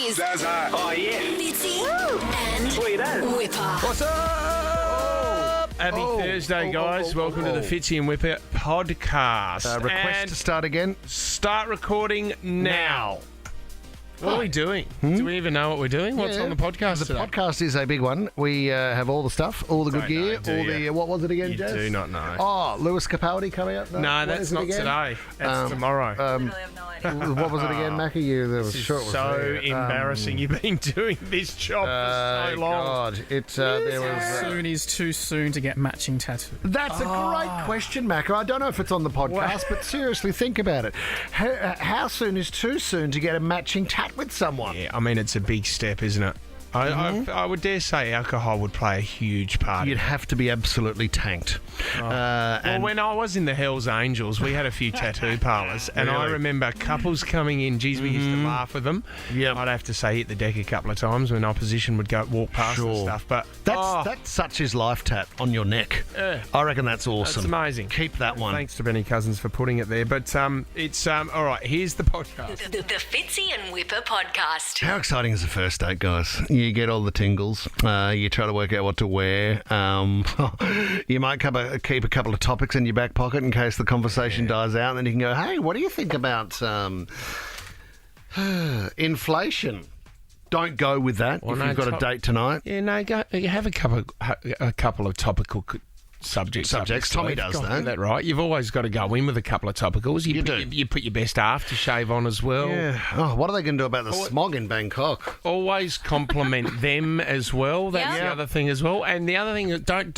is Zaza. Oh, yeah. Fitzy and Sweet as. Wippa. What's up? Happy Thursday, guys. Welcome to the Fitzy and Wippa podcast. Request to start again. Start recording now. What are we doing? Do we even know what we're doing? What's Yeah. on the podcast The today? podcast is a big one. We have all the stuff, all the good Don't know, gear, do all you? the what was it again, You Jess? do not know. Oh, Lewis Capaldi coming up. No, what that's is it not again? today. That's tomorrow. What was it again, Mackie? You there was This sure it is was so there. embarrassing. You've been doing this job for so long. God, there was. Soon is too soon to get matching tattoos. That's a great question, Macca. I don't know if it's on the podcast, but seriously, think about it. How soon is too soon to get a matching tat with someone? Yeah, I mean, it's a big step, isn't it? I would dare say alcohol would play a huge part. You'd have to be absolutely tanked. Well, when I was in the Hells Angels, we had a few tattoo parlours, and I Really? remember couples coming in. Geez, we used to laugh with them. Yep. I'd have to say hit the deck a couple of times when opposition would walk past and Sure. stuff. But That's such his life tat on your neck. Yeah. I reckon that's awesome. that's amazing. Keep that one. Thanks to Benny Cousins for putting it there. But it's all right. Here's the podcast. The Fitzy and Wippa podcast. How exciting is the first date, guys? You get all the tingles. You try to work out what to wear. You might keep a couple of topics in your back pocket in case the conversation dies out. And then you can go, hey, what do you think about inflation? Don't go with that Well, if no, you've got a date tonight. Yeah, no, you have a couple of topical subjects. Tommy does Got that. that right. You've always got to go in with a couple of topicals. You do. You put your best aftershave on as well. Yeah. Oh, what are they going to do about the smog in Bangkok? Always compliment them as well. That's Yeah. the other thing as well. And the other thing is don't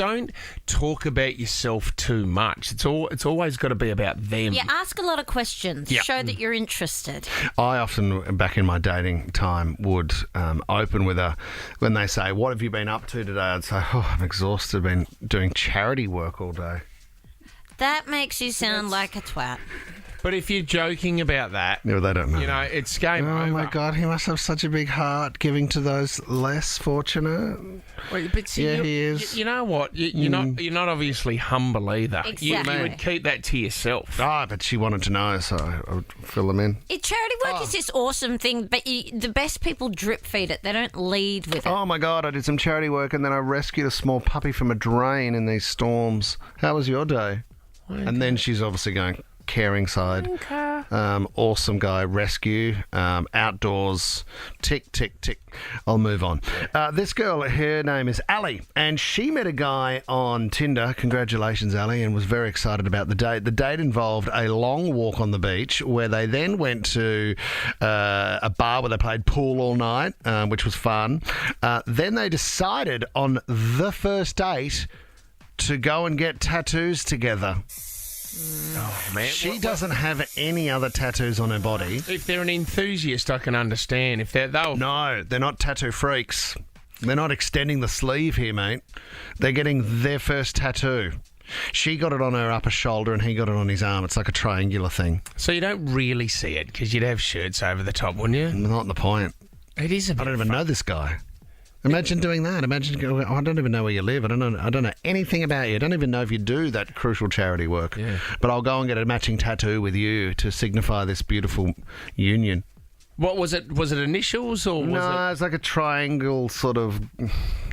talk about yourself too much. It's always got to be about them. Yeah, ask a lot of questions. Yeah. Show that you're interested. I often, back in my dating time, would open with when they say, what have you been up to today? I'd say, oh, I'm exhausted. I've been doing charity work all day. That makes you sound like a twat. But if you're joking about that, No, they don't know. you know, it's game Oh, over. my God, he must have such a big heart giving to those less fortunate. Wait, but see, Yeah, he is. You know what? You're not obviously humble either. You Exactly. would keep that to yourself. Ah, but she wanted to know, so I would fill them in. Charity work is this awesome thing, but the best people drip feed it. They don't lead with it. Oh, my God, I did some charity work and then I rescued a small puppy from a drain in these storms. How was your day? And then she's obviously going caring side. Awesome guy, rescue, outdoors, tick, tick, tick. I'll move on. This girl, her name is Ali, and she met a guy on Tinder. Congratulations, Ali, and was very excited about the date. The date involved a long walk on the beach where they then went to a bar where they played pool all night, which was fun. Then they decided on the first date to go and get tattoos together. Oh, man. She doesn't have any other tattoos on her body. If they're an enthusiast, I can understand. If they'll No, they're not tattoo freaks. They're not extending the sleeve here, mate. They're getting their first tattoo. She got it on her upper shoulder and he got it on his arm. It's like a triangular thing. So you don't really see it because you'd have shirts over the top, wouldn't you? Not the point. It is a bit I don't even know this guy. Imagine doing that. Imagine going, I don't even know where you live. I don't know anything about you. I don't even know if you do that crucial charity work. Yeah. But I'll go and get a matching tattoo with you to signify this beautiful union. What was it? Was it initials or was No, it's like a triangle sort of,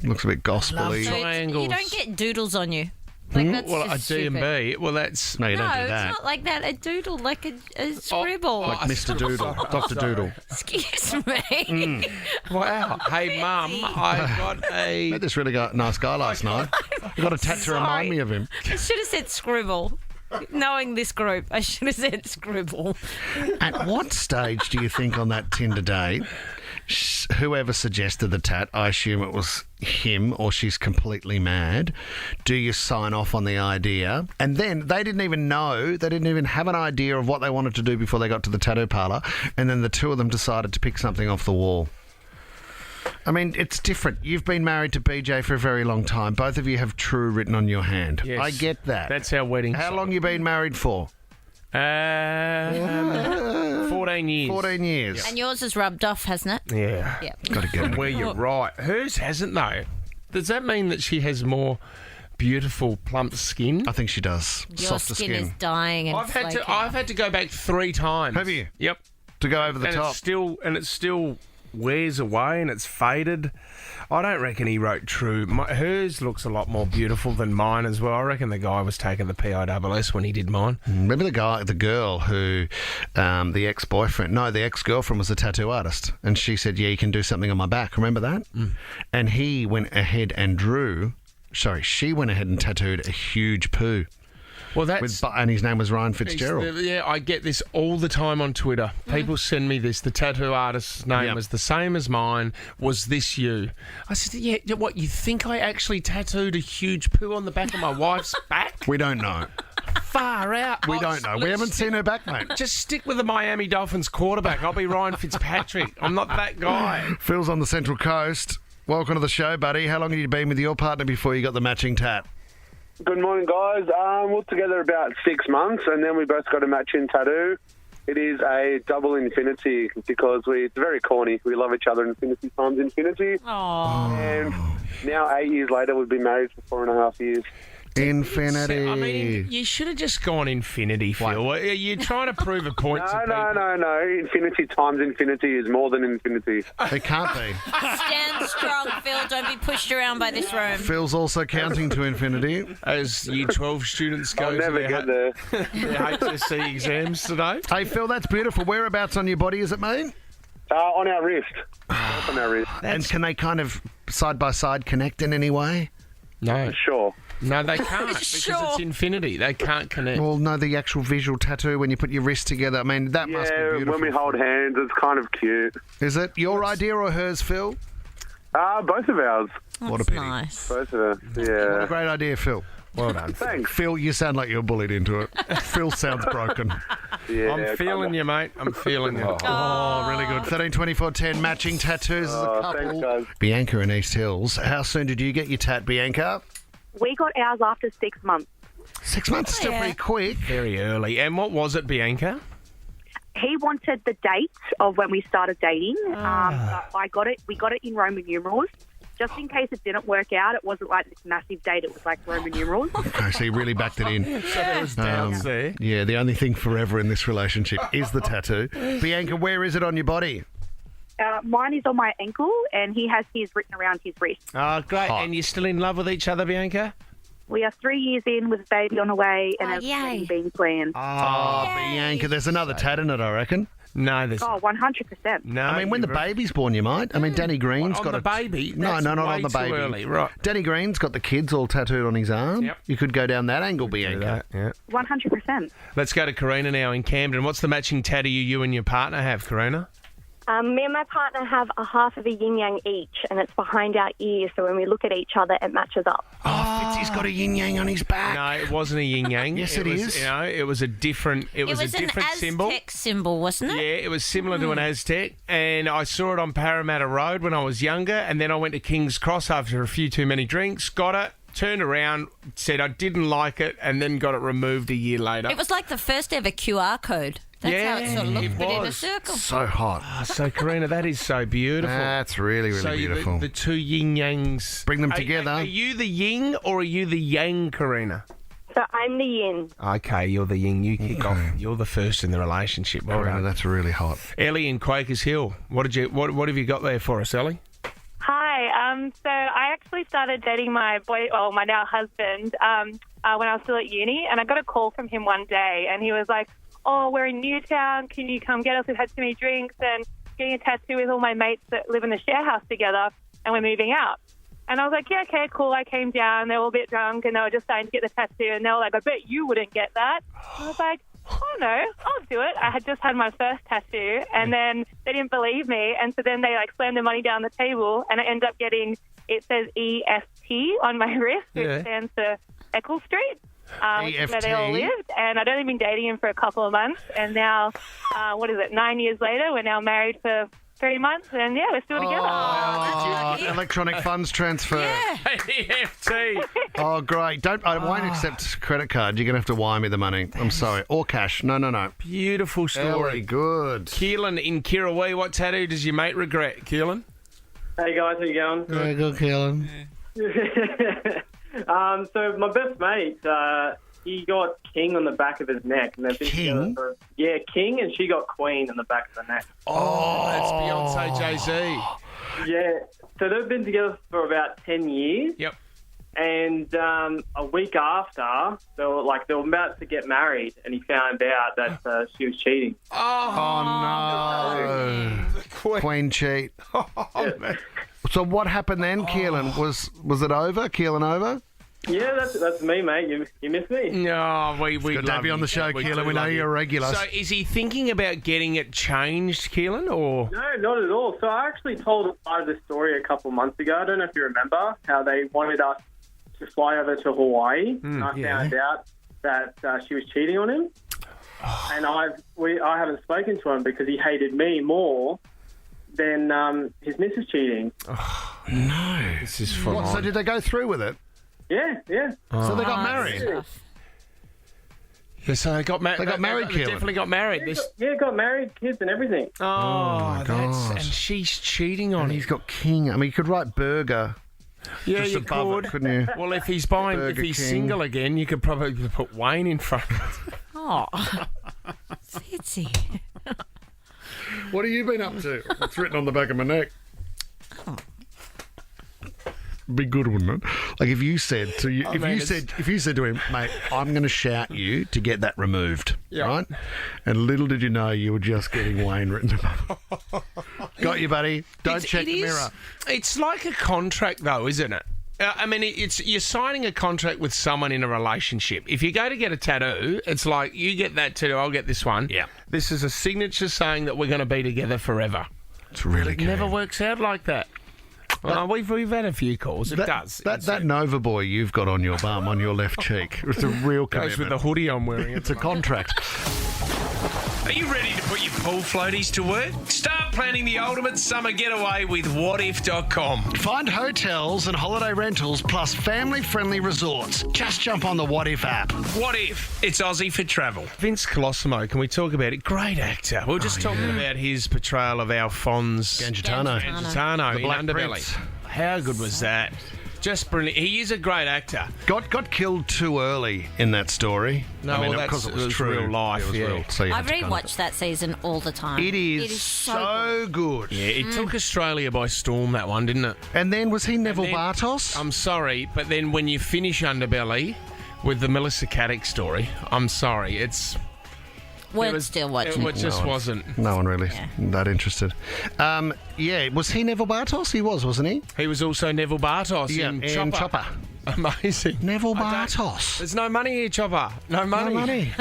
looks a bit gospel-y. So triangles. you don't get doodles on you. Like that's well, a just stupid. D&B? Well, that's... No, you No, don't do it's that. not like that. A doodle, like a scribble. Like Mr. Doodle, Dr. Doodle. Excuse me. Wow. Hey, Mum, I got a... Met this really nice guy last night. I got a tat to remind me of him. I should have said scribble. Knowing this group, I should have said scribble. At what stage do you think on that Tinder date, whoever suggested the tat, I assume it was him or she's completely mad, do you sign off on the idea? And then they didn't even know, they didn't even have an idea of what they wanted to do before they got to the tattoo parlour, and then the two of them decided to pick something off the wall. I mean, it's different. You've been married to BJ for a very long time. Both of you have true written on your hand. Yes. I get that. That's our wedding. How long you been married for? 14 years. 14 years. And yours is rubbed off, hasn't it? Yeah. Yep. Got to get it. Well, you're right. Hers hasn't, though. Does that mean that she has more beautiful, plump skin? I think she does. Your Softer skin is dying and I've had flaking. to go back 3 times. Have you? Yep. To go over the and top. it's still wears away and it's faded. I don't reckon he wrote true. Hers looks a lot more beautiful than mine as well. I reckon the guy was taking the PISS when he did mine. Remember the girl who, the ex-girlfriend was a tattoo artist, and she said, "Yeah, you can do something on my back." Remember that? And he went ahead and she went ahead and tattooed a huge poo. Well, And his name was Ryan Fitzgerald. Yeah, I get this all the time on Twitter. People send me this. The tattoo artist's name was the same as mine. Was this you? I said, yeah, what, you think I actually tattooed a huge poo on the back of my wife's back? We don't know. Far out. We don't know. We haven't seen her back, mate. Just stick with the Miami Dolphins quarterback. I'll be Ryan Fitzpatrick. I'm not that guy. Phil's on the Central Coast. Welcome to the show, buddy. How long have you been with your partner before you got the matching tat? Good morning, guys. We're together about 6 months, and then we both got a matching tattoo. It is a double infinity because it's very corny. We love each other, infinity times infinity. Aww. And now 8 years later, we've been married for 4.5 years. Infinity. I mean, you should have just gone infinity, Phil. Are you trying to prove a point to people? No. Infinity times infinity is more than infinity. It can't be. Stand strong, Phil. Don't be pushed around by this room. Phil's also counting to infinity. As Year 12 students go I'll to never their, get there. their HSC exams today. Hey, Phil, that's beautiful. Whereabouts on your body is it, mate? On our wrist. On our wrist. And can they kind of side by side connect in any way? No. Sure. No, they can't because it's infinity. They can't connect. Well, no, the actual visual tattoo when you put your wrists together. I mean, that must be beautiful. When we hold hands, it's kind of cute. Is it your idea or hers, Phil? Both of ours. What a pity. Nice. Both of us, What a yeah. great idea, Phil. Well done. Thanks. Phil, you sound like you're bullied into it. Phil sounds broken. Yeah, I'm feeling you, mate. I'm feeling you. Oh, really good. 13, 24, 10, matching tattoos as a couple. Thanks, guys. Bianca in East Hills. How soon did you get your tat, Bianca? We got ours after 6 months. 6 months is still yeah. pretty quick. Very early. And what was it, Bianca? He wanted the date of when we started dating. But I got it. We got it in Roman numerals. Just in case it didn't work out, it wasn't like this massive date. It was like Roman numerals. Okay, so you really backed it in. So there was doubts there. Yeah, the only thing forever in this relationship is the tattoo. Bianca, where is it on your body? Mine is on my ankle, and he has his written around his wrist. Oh, great. Hot. And you're still in love with each other, Bianca? We are 3 years in with a baby on the way, and Oh, a yay. wedding being planned. Oh, Bianca, there's another tat in it, I reckon. No, there's... Oh, 100%. No, I mean, when the baby's born, you might. I mean, Danny Green's on got the a baby? No, That's not way on the too baby. early. Right. Danny Green's got the kids all tattooed on his arm. Yep. You could go down that angle, Bianca. Yeah. 100%. Let's go to Karina now in Camden. What's the matching tattoo you and your partner have, Karina? Me and my partner have a half of a yin-yang each, and it's behind our ear, so when we look at each other, it matches up. Oh, Fitzy's got a yin-yang on his back. No, it wasn't a yin-yang. Yes, it it was, is. You know, it was a different... It was a different an symbol. Aztec symbol, wasn't it? Yeah, it was similar to an Aztec, and I saw it on Parramatta Road when I was younger, and then I went to King's Cross after a few too many drinks, got it, turned around, said I didn't like it, and then got it removed a year later. It was like the first ever QR code. That's how it sort of it looked, but in a was. circle. So hot. So, Karina, that is so beautiful. That's really, really so beautiful. The two yin-yangs... Bring them Are- together. Are you the yin or are you the yang, Karina? So I'm the yin. Okay, you're the yin. You kick off. You're the first in the relationship. Well Karina, done. that's really hot. Ellie in Quakers Hill. What have you got there for us, Ellie? Hi. So I actually started dating my now husband, when I was still at uni, and I got a call from him one day, and he was like, "Oh, we're in Newtown. Can you come get us? We've had too many drinks and getting a tattoo with all my mates that live in the share house together, and we're moving out." And I was like, "Yeah, okay, cool." I came down. They were all a bit drunk, and they were just starting to get the tattoo, and they were like, "I bet you wouldn't get that." I was like, "Oh no, I'll do it." I had just had my first tattoo, and then they didn't believe me, and so then they like slammed the money down the table, and I ended up getting, it says EST on my wrist, which stands for Eccles Street, which is where they all lived, and I'd only been dating him for a couple of months, and now, 9 years later, we're now married for 3 months, and yeah, we're still together. Oh, electronic funds transfer. EFT. Oh, great. I won't accept credit card. You're going to have to wire me the money. I'm sorry. Or cash. No. Beautiful Very story. good. Keelan in Kirrawee. What tattoo does your mate regret, Keelan? Hey guys, how you going? Very good, Keelan. So my best mate, he got King on the back of his neck, and they've been King? together King, and she got Queen on the back of the neck. Oh, that's Jay-Z. Yeah. So they've been together for about 10 years. Yep. And a week after, they were about to get married, and he found out that she was cheating. Oh, no. Queen cheat. So what happened then, Keelan? Was it over? Keelan over? Yeah, that's me, mate. You miss me? No, we Good to have you on the show, Keelan. We know you're a regular. So is he thinking about getting it changed, Keelan, or...? No, not at all. So I actually told a part of the story a couple months ago. I don't know if you remember how they wanted us to fly over to Hawaii. And I found out that she was cheating on him. And I haven't spoken to him because he hated me more than his missus cheating. Oh, no. This is full on. So did they go through with it? Yeah. So they got married? Yeah, so they got married. They got married, They Keelan. definitely got married. Got married, kids and everything. Oh, my God. and she's cheating on And him. he's got King. I mean, you could write burger. Yeah, just you above could. it, couldn't you? Well, if he's Burger if he's King. single again, you could probably put Wayne in front. Oh, Fitzy. What have you been up to? It's written on the back of my neck. Be good, wouldn't it? Like if you said to you, if you said to him, mate, I'm going to shout you to get that removed, right? And little did you know you were just getting Wayne written above. Got you, buddy. Don't check the mirror. It's like a contract, though, isn't it? I mean, you're signing a contract with someone in a relationship. If you go to get a tattoo, it's like you get that tattoo, I'll get this one. Yeah. This is a signature saying that we're going to be together forever. It's really It good. never works out like that. Well, we've had a few calls. It does. That Nova boy you've got on your bum, on your left cheek, it's a real commitment. Goes with the hoodie I'm wearing. It's a contract. Are you ready to put your pool floaties to work? Start planning the ultimate summer getaway with whatif.com. Find hotels and holiday rentals plus family-friendly resorts. Just jump on the What If app. What If? It's Aussie for travel. Vince Colosimo, can we talk about it? Great actor. We were just talking about his portrayal of Alphonse Gangitano. Gangitano The in Black Underbelly. Prince. How good was that? Just brilliant. He is a great actor. Got killed too early in that story. No, I mean, well, because it that's was true. real life, It was yeah. real, so you I had to kind of- rewatch that season all the time. It is so good. Yeah, it took Australia by storm, that one, didn't it? And then was he Neville then- Bartos? I'm sorry, but then when you finish Underbelly with the Melissa Caddick story, I'm sorry, We're still watching. It just wasn't. No one really that interested. Yeah, was he Neville Bartos? He was, wasn't he? He was also Neville Bartos in and Chopper. Amazing. Neville I don't- Bartos. There's no money here, Chopper. No money. No money.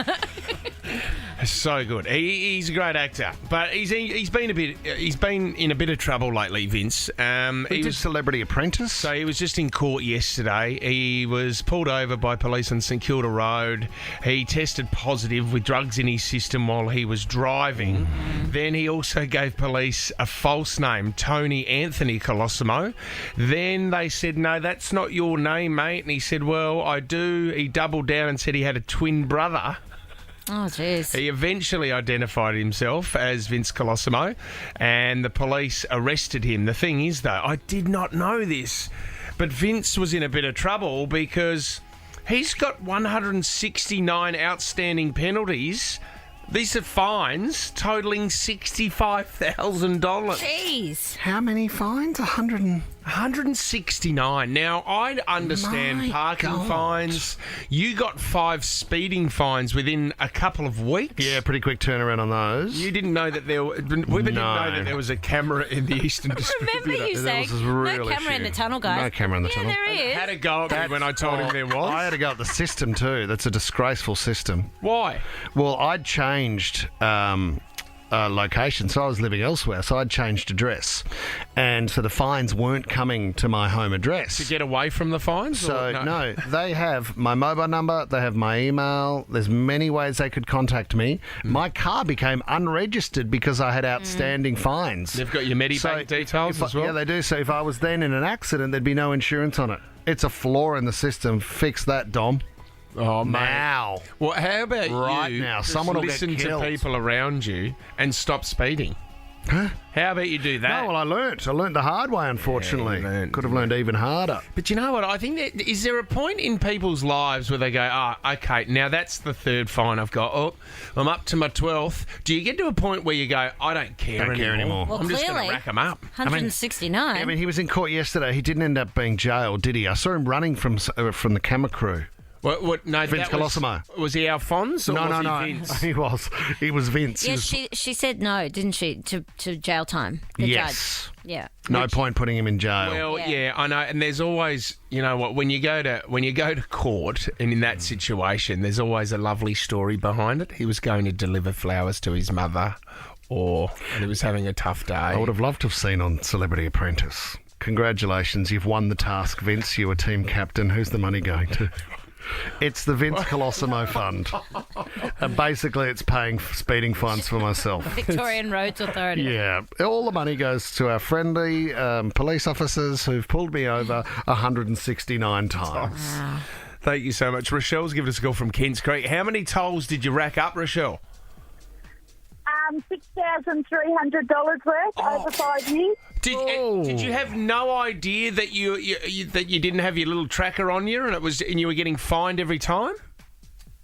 So good. He's a great actor, but he's been in a bit of trouble lately, Vince. He did Celebrity Apprentice. So he was just in court yesterday. He was pulled over by police on St Kilda Road. He tested positive with drugs in his system while he was driving. Then he also gave police a false name, Tony Anthony Colosimo. Then they said, no, that's not your name, mate. And he said, well, I do. He doubled down and said he had a twin brother. Oh, jeez. He eventually identified himself as Vince Colosimo, and the police arrested him. The thing is, though, I did not know this, but Vince was in a bit of trouble because he's got 169 outstanding penalties. These are fines totaling $65,000. Jeez. How many fines? 169. Now, I understand My parking God. fines. You got 5 speeding fines within a couple of weeks. Yeah, pretty quick turnaround on those. You didn't know that Wippa didn't know that there was a camera in the Eastern Distributor. Remember you saying, was a no real camera in issue. the tunnel, guys. No camera in the tunnel. Yeah, there is. Had a go at me when I told him there was. I had to go at the system too. That's a disgraceful system. Why? Well, I'd changed location, so I was living elsewhere, so I'd changed address. And so the fines weren't coming to my home address. To get away from the fines? So, or no, they have my mobile number, they have my email, there's many ways they could contact me. My car became unregistered because I had outstanding fines. They've got your Medibank details as well? Yeah, they do. So if I was then in an accident, there'd be no insurance on it. It's a flaw in the system. Fix that, Dom. Oh, mate. Now. Well, how about Right you now, just someone will get listen to killed. people around you and stop speeding? Huh? How about you do that? No, well, I learnt the hard way, unfortunately. Could have learned even harder. But you know what? I think that, is there a point in people's lives where they go, okay, now that's the third fine I've got. Oh, I'm up to my 12th. Do you get to a point where you go, I don't care anymore. Well, I'm just going clearly, to rack them up. 169. I mean, he was in court yesterday. He didn't end up being jailed, did he? I saw him running from the camera crew. What? No, Vince Colosimo. Was he Alphonse or No. he Vince? He was Vince. Yes, she said no, didn't she, to jail time? The Yes. judge. Yeah. No point putting him in jail. Well, yeah, I know. And there's always, you know what, when you go to court and in that situation, there's always a lovely story behind it. He was going to deliver flowers to his mother, and he was having a tough day. I would have loved to have seen on Celebrity Apprentice. Congratulations, you've won the task, Vince. You were team captain. Who's the money going to? It's the Vince Colosimo Fund. And basically, it's paying speeding fines for myself. Victorian Roads Authority. Yeah. All the money goes to our friendly police officers who've pulled me over 169 times. Wow. Thank you so much. Rochelle's given us a call from Kents Creek. How many tolls did you rack up, Rochelle? $6,300 worth over 5 years. Did you have no idea that you didn't have your little tracker on you and you were getting fined every time?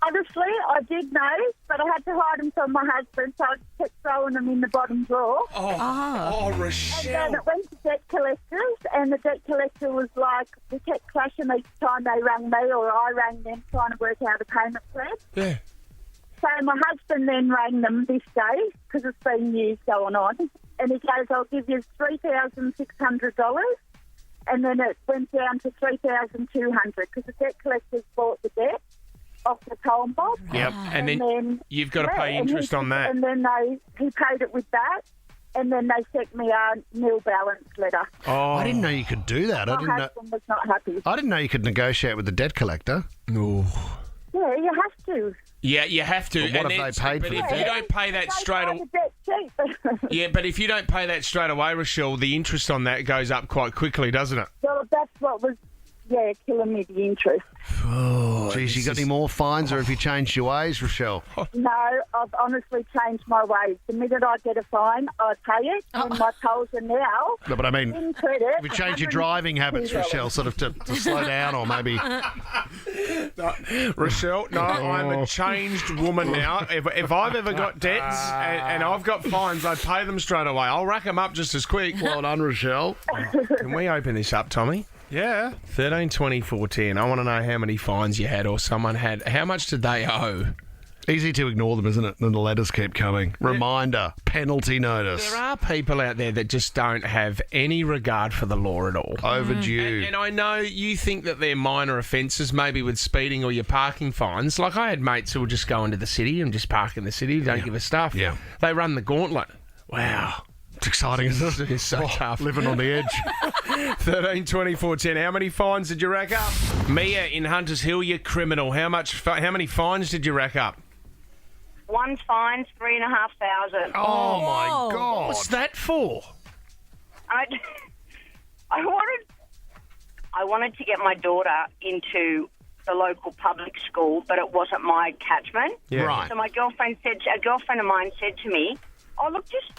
Honestly, I did know, but I had to hide them from my husband, so I kept throwing them in the bottom drawer. Oh, Rochelle. And then it went to debt collectors, and the debt collector was like, we kept clashing each time they rang me or I rang them trying to work out a payment plan. Yeah. So my husband then rang them this day, because it's been years going on, and he goes, I'll give you $3,600, and then it went down to $3,200 because the debt collectors bought the debt off the toll box. Yep, and then you've got to pay interest on that. And then he paid it with that, and then they sent me a nil balance letter. Oh, I didn't know you could do that. My husband was not happy. I didn't know you could negotiate with the debt collector. No. Yeah, you have to. Yeah, you have to. But what have they paid for But the if debt? you don't pay that straight away... Yeah, but if you don't pay that straight away, Rochelle, the interest on that goes up quite quickly, doesn't it? Well, that's what was, killing me, the interest. Oh, geez, you got any more fines, or have you changed your ways, Rochelle? No, I've honestly changed my ways. The minute I get a fine, I pay it, and my tolls are now... No, but I mean, in credit, have you changed your driving habits, Rochelle, sort of to slow down, or maybe... No, Rochelle, no, I'm a changed woman now. If I've ever got debts and I've got fines, I pay them straight away. I'll rack them up just as quick. Well done, Rochelle. Can we open this up, Tommy? Yeah. 13, 24, 10. I want to know how many fines you had or someone had. How much did they owe? Easy to ignore them, isn't it? And the letters keep coming. Reminder, penalty notice. There are people out there that just don't have any regard for the law at all. Overdue. And I know you think that they're minor offences, maybe with speeding or your parking fines. Like I had mates who would just go into the city and just park in the city, don't give a stuff. Yeah. They run the gauntlet. Wow. It's exciting, isn't it? It's so tough. Living on the edge. 13, 24, 10. How many fines did you rack up? Mia in Hunters Hill, you criminal. How many fines did you rack up? One fine, $3,500. Oh, my Whoa. God. What's that for? I wanted to get my daughter into the local public school, but it wasn't my catchment. Yeah. Right. So a girlfriend of mine said to me, "Oh, look, just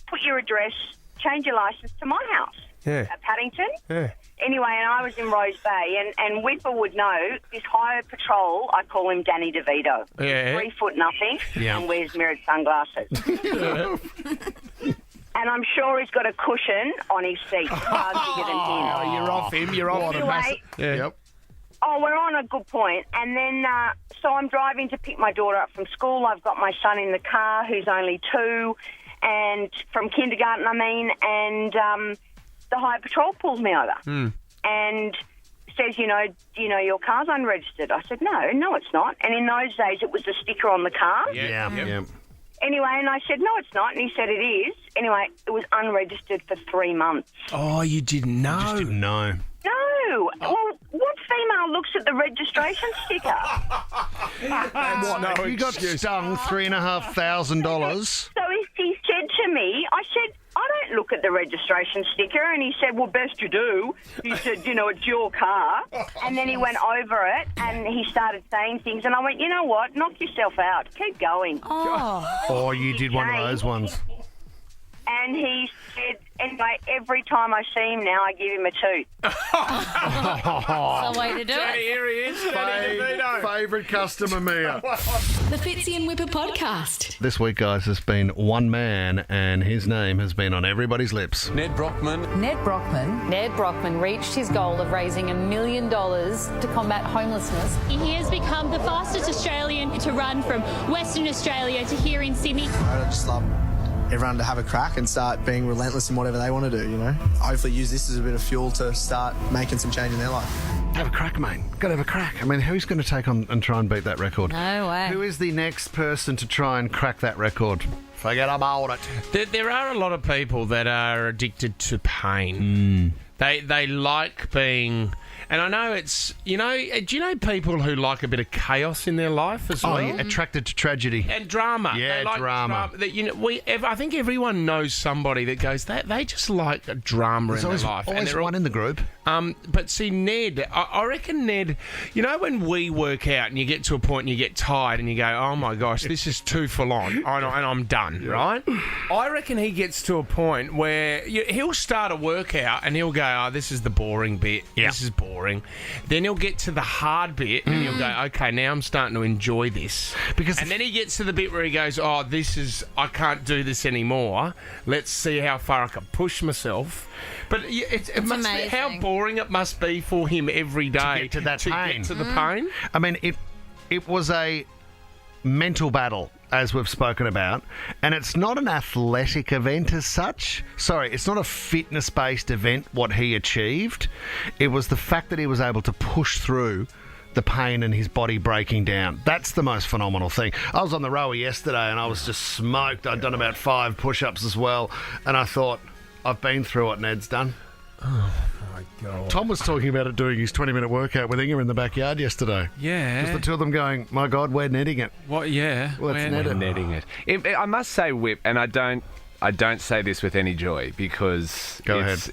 put your address, change your license to my house at Paddington." Yeah. Anyway, and I was in Rose Bay, and Wippa would know, this highway patrol, I call him Danny DeVito. Yeah. 3 foot nothing and wears mirrored sunglasses. And I'm sure he's got a cushion on his seat far bigger than him. Oh, you're off him. You're off him. Anyway, Yep. oh, we're on a good point. And then, so I'm driving to pick my daughter up from school. I've got my son in the car, who's only 2, and from kindergarten, and the highway patrol pulls me over and says, do you know your car's unregistered? I said, no, it's not. And in those days, it was the sticker on the car. Yeah. Anyway, and I said, no, it's not. And he said, it is. Anyway, it was unregistered for 3 months. Oh, you didn't know? Just didn't know. No. Well, what female looks at the registration sticker? You got stung $3,500. So he said to me, I said, I don't look at the registration sticker. And he said, well, best you do. He said, it's your car. And then he went over it and he started saying things. And I went, you know what? Knock yourself out. Keep going. Oh. Oh, you did one of those ones. And he said, anyway, every time I see him now, I give him a tooth. That's the way to do it. Here he is. Favourite customer, Mia. The Fitzy and Wippa podcast. This week, guys, has been one man, and his name has been on everybody's lips. Ned Brockman reached his goal of raising $1 million to combat homelessness. He has become the fastest Australian to run from Western Australia to here in Sydney. I just love everyone to have a crack and start being relentless in whatever they want to do, you know. Hopefully use this as a bit of fuel to start making some change in their life. Have a crack, mate. Got to have a crack. I mean, who's going to take on and try and beat that record? No way. Who is the next person to try and crack that record? Forget about it. There are a lot of people that are addicted to pain. They like being... And I know it's, do you know people who like a bit of chaos in their life as well? Oh, yeah, attracted to tragedy. And drama. Yeah, they like drama. I think everyone knows somebody that goes, they just like a drama in their life. Always one in the group. But see, Ned, I reckon Ned, when we work out and you get to a point and you get tired and you go, oh my gosh, this is too full on, and I'm done, right? I reckon he gets to a point where he'll start a workout and he'll go, oh, this is the boring bit. Yeah. This is boring. Then he'll get to the hard bit and he'll go, okay, now I'm starting to enjoy this. And then he gets to the bit where he goes, oh, I can't do this anymore. Let's see how far I can push myself. But it must be how boring it must be for him every day to get to that pain. Get to the pain. I mean, it was a mental battle, as we've spoken about, and it's not an athletic event as such. Sorry, it's not a fitness-based event, what he achieved. It was the fact that he was able to push through the pain and his body breaking down. That's the most phenomenal thing. I was on the rower yesterday and I was just smoked. I'd done about 5 push-ups as well, and I thought, I've been through what Ned's done. Oh, my God. Tom was talking about it doing his 20-minute workout with Inga in the backyard yesterday. Yeah. Just the two of them going, my God, we're netting it. What? Yeah. Let's net it. Netting it. I must say, Whip, and I don't say this with any joy because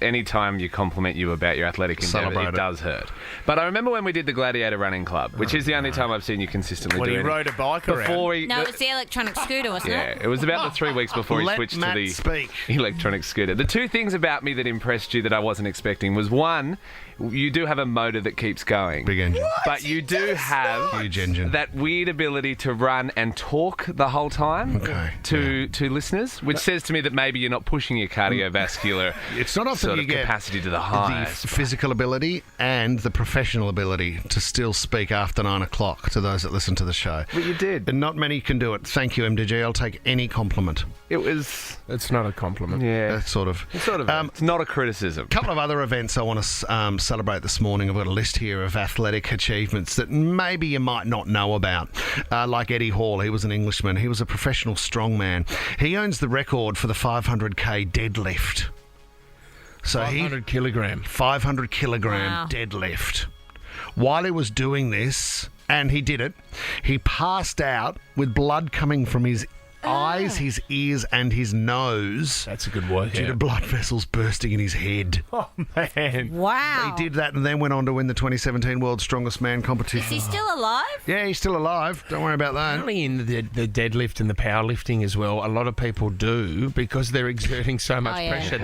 any time you compliment you about your athletic endeavour, it does hurt. But I remember when we did the Gladiator Running Club, which is the only time I've seen you consistently do it. He rode a bike around. No, it's the electronic scooter, wasn't it? Yeah, it was about the 3 weeks before he switched to the electronic scooter. The 2 things about me that impressed you that I wasn't expecting was, one, you do have a motor that keeps going. Big engine. But you do have huge engine. That weird ability to run and talk the whole time to listeners, which says to me that maybe you're not pushing your cardiovascular it's not often sort you of get capacity to the highest. The physical ability and the professional ability to still speak after 9 o'clock to those that listen to the show. Well, you did. And not many can do it. Thank you, MDG. I'll take any compliment. It's not a compliment. Yeah. Sort of. It's not a criticism. A couple of other events I want to celebrate this morning. I've got a list here of athletic achievements that maybe you might not know about. Like Eddie Hall, he was an Englishman. He was a professional strongman. He owns the record for the 500k deadlift. So 500 kilogram. 500 kilogram deadlift. While he was doing this, and he did it, he passed out with blood coming from his eyes, his ears, and his nose. That's a good workout. Due to blood vessels bursting in his head. Oh, man. Wow. He did that and then went on to win the 2017 World's Strongest Man competition. Is he still alive? Yeah, he's still alive. Don't worry about that. Apparently in the deadlift and the powerlifting as well, a lot of people do because they're exerting so much pressure.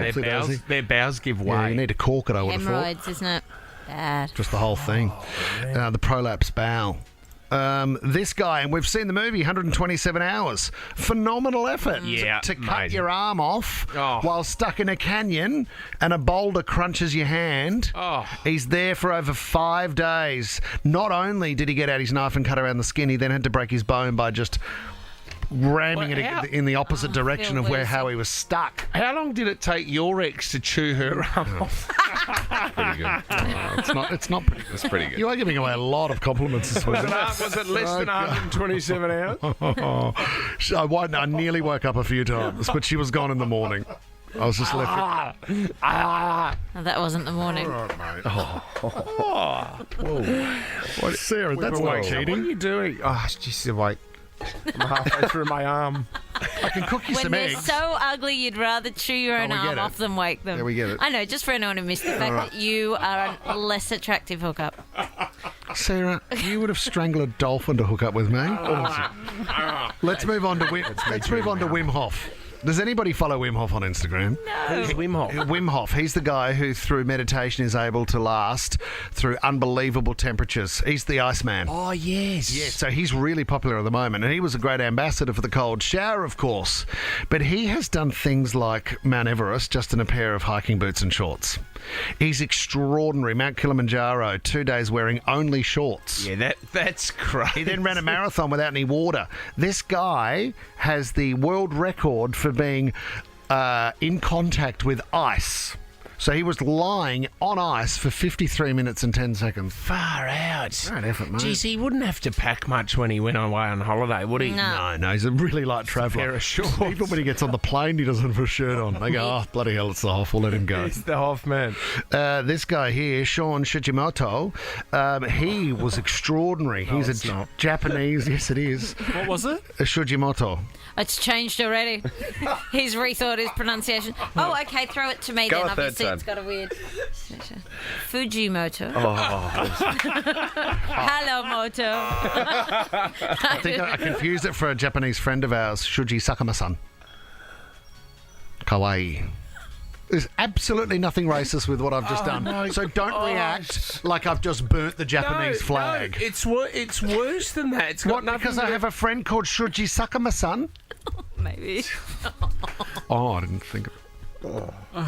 Their bowels give way. Yeah, you need to cork it, I would have thought. Hemorrhoids, isn't it? Bad. Just the whole thing. The prolapse bowel. This guy, and we've seen the movie, 127 hours. Phenomenal effort to cut your arm off while stuck in a canyon and a boulder crunches your hand. He's there for over 5 days. Not only did he get out his knife and cut around the skin, he then had to break his bone by just ramming it in the opposite direction of how he was stuck. How long did it take your ex to chew her arm off? Pretty good. It's not pretty good. It's pretty good. You are giving away a lot of compliments this week. Was it less than 127 hours? I nearly woke up a few times, but she was gone in the morning. I was just left. Oh, that wasn't the morning. All right, mate. Sarah, that's not cheating. What are you doing? Oh, she's awake. I'm halfway through my arm. I can cook you when some they're eggs. so ugly, you'd rather chew your own arm off than wake them. Yeah, we get it. I know, just for anyone who missed the fact that you are a less attractive hookup. Sarah, you would have strangled a dolphin to hook up with me. Let's move on to Wim. Let's move on to Wim Hof. Does anybody follow Wim Hof on Instagram? No. Who's Wim Hof? Wim Hof. He's the guy who, through meditation, is able to last through unbelievable temperatures. He's the Iceman. Oh, yes. Yeah, so he's really popular at the moment, and he was a great ambassador for the cold shower, of course. But he has done things like Mount Everest just in a pair of hiking boots and shorts. He's extraordinary. Mount Kilimanjaro, 2 days wearing only shorts. Yeah, that's crazy. He then ran a marathon without any water. This guy has the world record for being in contact with ice. So he was lying on ice for 53 minutes and 10 seconds. Far out. Great effort, mate. Geez, he wouldn't have to pack much when he went away on holiday, would he? No, he's a really light traveller. Pair of shorts. Even when he gets on the plane, he doesn't have a shirt on. They go, oh, bloody hell, it's the Hoff. We'll let him go. He's the Hoff man. This guy here, Sean Shijimoto, he was extraordinary. No, He's it's a not. Japanese. Yes, it is. What was it? A Shijimoto. It's changed already. He's rethought his pronunciation. Oh, okay, throw it to me Go then. a third Obviously, time. it's got a weird... Fujimoto. Hello, Moto. I think I confused it for a Japanese friend of ours, Shuji Sakama-san. Kawaii. There's absolutely nothing racist with what I've just done. No. So don't react like I've just burnt the Japanese flag. No, it's worse than that. It's got What, nothing because to I do- have a friend called Shuji Sakama-san? Maybe. Oh, I didn't think of it.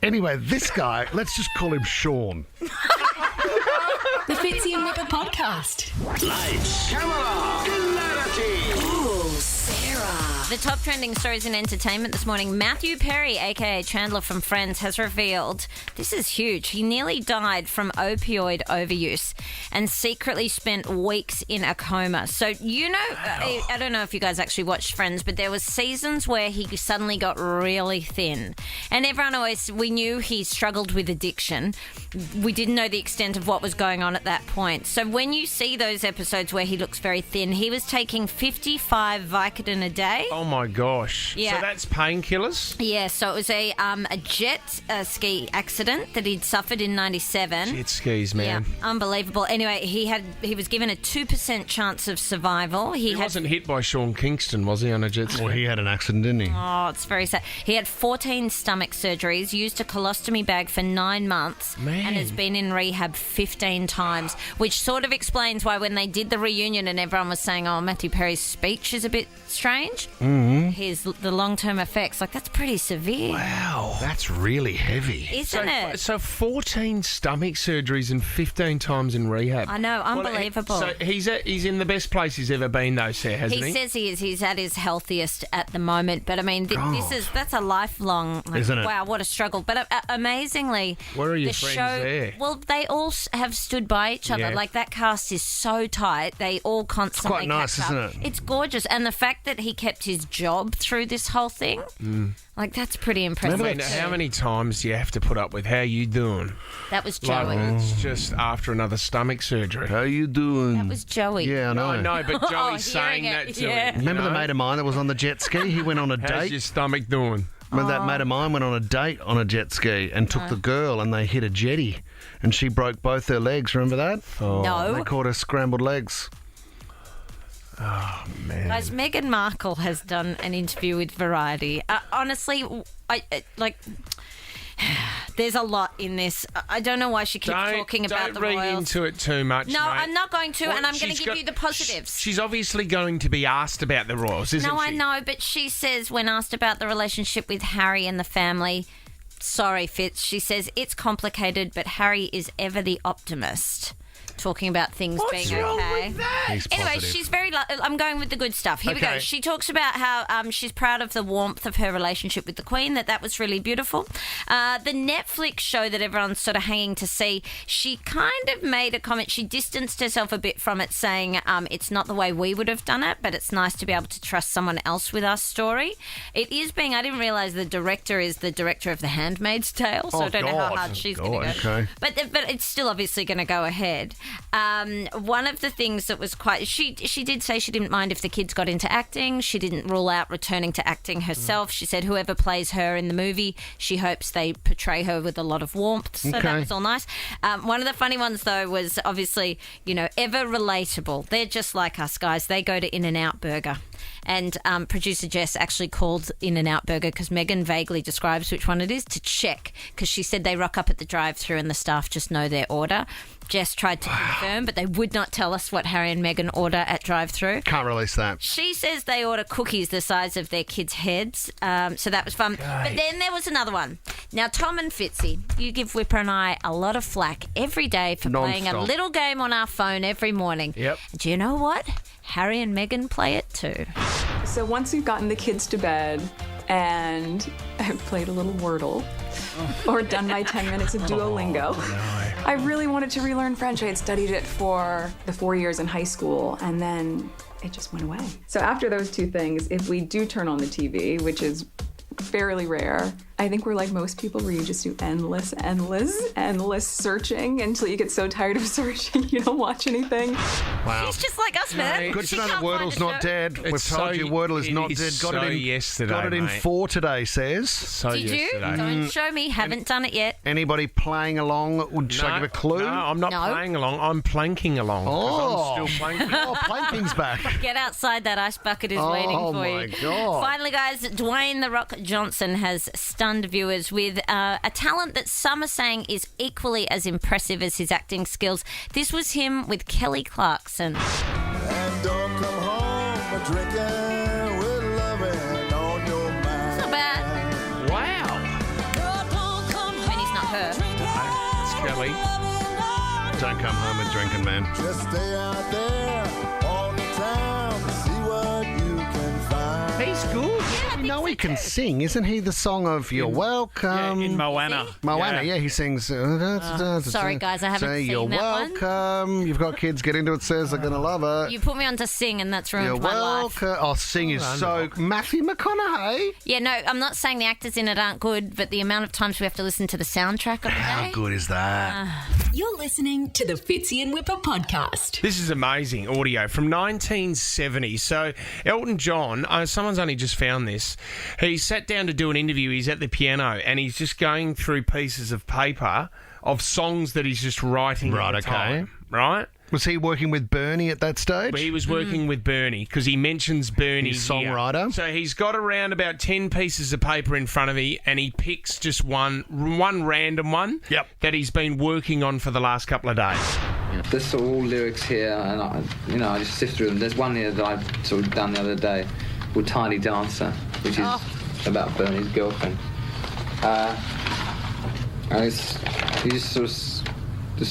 Anyway, this guy, let's just call him Sean. The Fitzy and Wippa podcast. Lights, camera, clarity. Ooh, Sarah. The top trending stories in entertainment this morning. Matthew Perry, a.k.a. Chandler from Friends, has revealed, this is huge, he nearly died from opioid overuse and secretly spent weeks in a coma. So, you know, I don't know if you guys actually watched Friends, but there was seasons where he suddenly got really thin. And everyone always, we knew he struggled with addiction. We didn't know the extent of what was going on at that point. So when you see those episodes where he looks very thin, he was taking 55 Vicodin a day. Oh, my gosh. Yeah. So that's painkillers? Yeah, so it was a jet ski accident that he'd suffered in 97. Jet skis, man. Yeah, unbelievable. Anyway, he was given a 2% chance of survival. He wasn't hit by Sean Kingston, was he, on a jet ski? Well, he had an accident, didn't he? Oh, it's very sad. He had 14 stomach surgeries, used a colostomy bag for 9 months, Man. and has been in rehab 15 times, which sort of explains why when they did the reunion and everyone was saying, oh, Matthew Perry's speech is a bit strange, the long-term effects, like, that's pretty severe. Wow. That's really heavy. Isn't it? So 14 stomach surgeries and 15 times in rehab. I know, unbelievable. So he's in the best place he's ever been, though, Sarah, hasn't he? He says he is. He's at his healthiest at the moment. But I mean, that's a lifelong. Like, isn't it? Wow, what a struggle. But amazingly, Where are your the friends show. there? Well, they all have stood by each other. Yeah. Like, that cast is so tight. They all constantly. quite nice, catch up. isn't it? It's gorgeous, and the fact that he kept his job through this whole thing, like, that's pretty impressive. I mean, how many times do you have to put up with how you doing? That was Like, Joey. it's just after another stomach surgery. How you doing? That was Joey. Yeah, I know. I know, but Joey's saying hearing that it, to yeah. him. Remember the mate of mine that was on the jet ski? He went on a How's date. your stomach doing? Remember that mate of mine went on a date on a jet ski and took the girl and they hit a jetty and she broke both her legs. Remember that? No. They called her scrambled legs. Oh, man. Guys, Meghan Markle has done an interview with Variety. Honestly, there's a lot in this. I don't know why she keeps talking about the Don't read royals. into it too much, No, mate. I'm not going to, Well, and I'm going she's to give got- you the positives. She's obviously going to be asked about the royals, isn't No, she? I know, but she says when asked about the relationship with Harry and the family, sorry, Fitz, she says it's complicated, but Harry is ever the optimist. Talking about things What's being wrong okay. with that? He's Anyway, positive. she's very. I'm going with the good stuff. Here we go. Okay. She talks about how she's proud of the warmth of her relationship with the Queen. That was really beautiful. The Netflix show that everyone's sort of hanging to see. She kind of made a comment. She distanced herself a bit from it, saying it's not the way we would have done it, but it's nice to be able to trust someone else with our story. It is being. I didn't realise the director is the director of The Handmaid's Tale, so I don't know how hard she's going to go. Okay. But it's still obviously going to go ahead. One of the things that was quite... She did say she didn't mind if the kids got into acting. She didn't rule out returning to acting herself. She said whoever plays her in the movie, she hopes they portray her with a lot of warmth. So that Okay. was all nice. One of the funny ones, though, was obviously, ever relatable. They're just like us, guys. They go to In-N-Out Burger. And producer Jess actually called In-N-Out Burger because Megan vaguely describes which one it is to check, because she said they rock up at the drive-thru and the staff just know their order. Jess tried to confirm, but they would not tell us what Harry and Meghan order at drive-thru. Can't release that. She says they order cookies the size of their kids' heads, so that was fun. But then there was another one. Now, Tom and Fitzy, you give Wippa and I a lot of flack every day for playing a little game on our phone every morning. Yep. Do you know what? Harry and Meghan play it too. So once we've gotten the kids to bed and I've played a little Wordle or done my 10 minutes of Duolingo, I really wanted to relearn French. I had studied it for the 4 years in high school, and then it just went away. So after those two things, if we do turn on the TV, which is fairly rare, I think we're like most people where you just do endless searching until you get so tired of searching you don't watch anything. Wow. She's just like us, man. Good to know that Wordle's not dead. We've told you Wordle is not dead. Got it in yesterday. Got it in 4 today, says. Did you? Don't show me. Haven't done it yet. Anybody playing along? Should I give a clue? No, I'm not playing along. I'm planking along. Oh. I'm still planking. Planking's back. Get outside. That ice bucket is waiting for you. Oh, my God. Finally, guys, Dwayne "The Rock" Johnson has stunned viewers with a talent that some are saying is equally as impressive as his acting skills. This was him with Kelly Clarkson. And don't come home drinking with loving on your mind. It's not bad. Wow. I mean, he's not her. It's Kelly. Don't come home and drinking, man. Just stay out there all the time to see what you can find. He's good. We know he can sing. Isn't he the song of You're Welcome? in Moana. Moana, yeah, he sings. Sorry, guys, I haven't seen You're that one. welcome. You've got kids, get into it, says they're going to love it. You put me on to sing, and that's ruined You're my life. welcome. Oh, sing is so... Matthew McConaughey? Yeah, no, I'm not saying the actors in it aren't good, but the amount of times we have to listen to the soundtrack of the How day. good is that? You're listening to the Fitzy and Wippa podcast. This is amazing audio from 1970. So Elton John, someone's only just found this. He sat down to do an interview. He's at the piano and he's just going through pieces of paper of songs that he's just writing at the time. Right? Was he working with Bernie at that stage? He was working with Bernie because he mentions Bernie His songwriter. So he's got around about 10 pieces of paper in front of him and he picks just one random one that he's been working on for the last couple of days. There's sort of all lyrics here, and I just sift through them. There's one here that I sort of done the other day called Tiny Dancer, which is about Bernie's girlfriend. And you just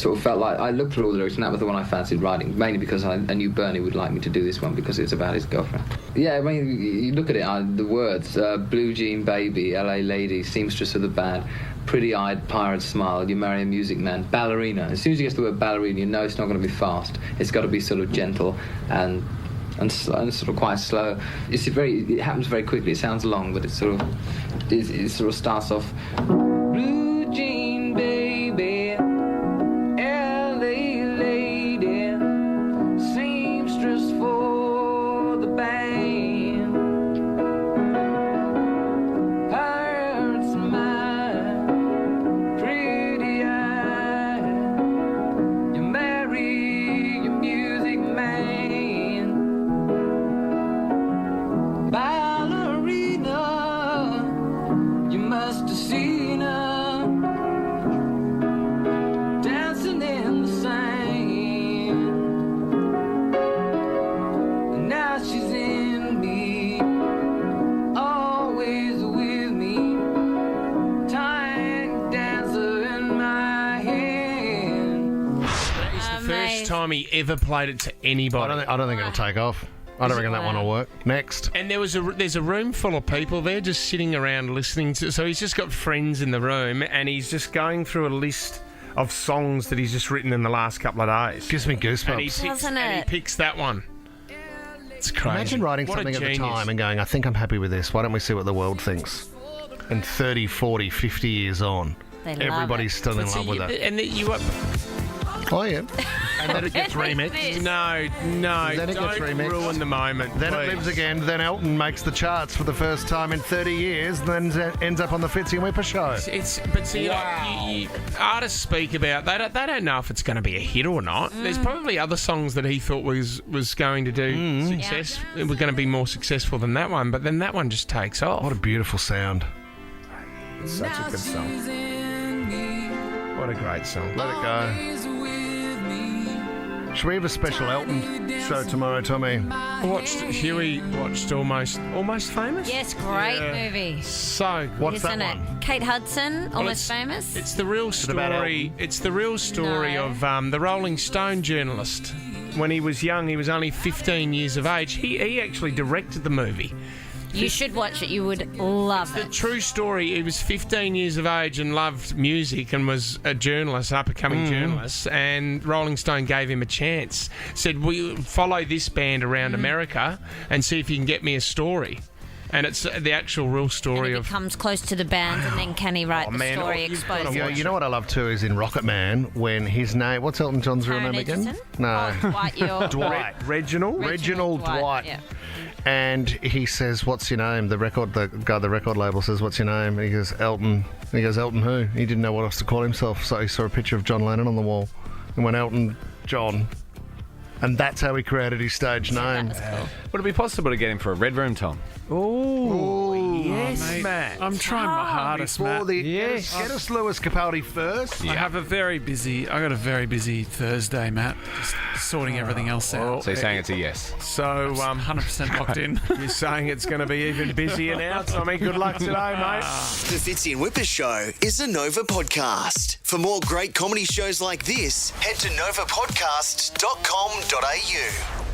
sort of felt like I looked through all the lyrics, and that was the one I fancied writing, mainly because I knew Bernie would like me to do this one because it's about his girlfriend. Yeah, I mean, you look at it, the words, blue jean baby, LA lady, seamstress of the band, pretty-eyed pirate smile, you marry a music man, ballerina. As soon as you get to the word ballerina, you know it's not going to be fast. It's got to be sort of gentle and sort of quite slow. It happens very quickly. It sounds long, but it sort of starts off. Blue jean baby, LA lady, seamstress for the band, pirate smile, pretty eye, you marry your music man, ballerina, you must have seen her dancing in the sand, and now she's in me, always with me, tiny dancer in my hand. It's the first time he ever played it to anybody. I don't think it'll take off. I don't reckon that one will work. Next. And there's a room full of people there just sitting around listening to. So he's just got friends in the room and he's just going through a list of songs that he's just written in the last couple of days. Gives me goosebumps. And he picks that one. It's crazy. Imagine writing What a something at the genius. time and going, I think I'm happy with this. Why don't we see what the world thinks? And 30, 40, 50 years on, They love everybody's it. still in love with it. And you Oh, yeah. And then it gets remixed. No, Then it gets don't remixed. ruin the moment. Then please. it lives again. Then Elton makes the charts for the first time in 30 years, and then ends up on the Fitzy and Wippa show. But see, artists speak about they don't know if it's going to be a hit or not. There's probably other songs that he thought was going to do success. It was going to be more successful than that one, but then that one just takes off. What a beautiful sound. It's such a good song. What a great song. Let it go. Should we have a special Elton show tomorrow, Tommy? Huey watched Almost Famous? Yes, great movie. So, what's Isn't that it? one? Kate Hudson, Almost Famous. It's the real story. It's the real story of the Rolling Stone journalist. When he was young, he was only 15 years of age. He actually directed the movie. You should watch it. You would love it. The true story, he was 15 years of age and loved music and was a journalist, an up-and-coming journalist, and Rolling Stone gave him a chance. Said, "We follow this band around America and see if you can get me a story." And it's the actual real story and it comes close to the band, and then can he write the story, expose it? You know what I love too is in Rocket Man when his name. What's Elton John's real name again? No, Dwight. Reginald Dwight. Yeah. And he says, "What's your name?" The guy at the record label says, "What's your name?" And he goes, "Elton." And he goes, "Elton who?" He didn't know what else to call himself, so he saw a picture of John Lennon on the wall and went, "Elton John." And that's how he created his stage name. Cool. Would it be possible to get him for a Red Room, Tom? Oh, yes, mate. Matt. I'm trying my hardest, Matt. Get us Lewis Capaldi first. I got a very busy Thursday, Matt. Just sorting everything else out. So you're saying it's a yes? So 100% locked in. You're saying it's going to be even busier now, Tommy. Good luck today, mate. The Fitzy and Wippa Show is a Nova podcast. For more great comedy shows like this, head to novapodcasts.com.au.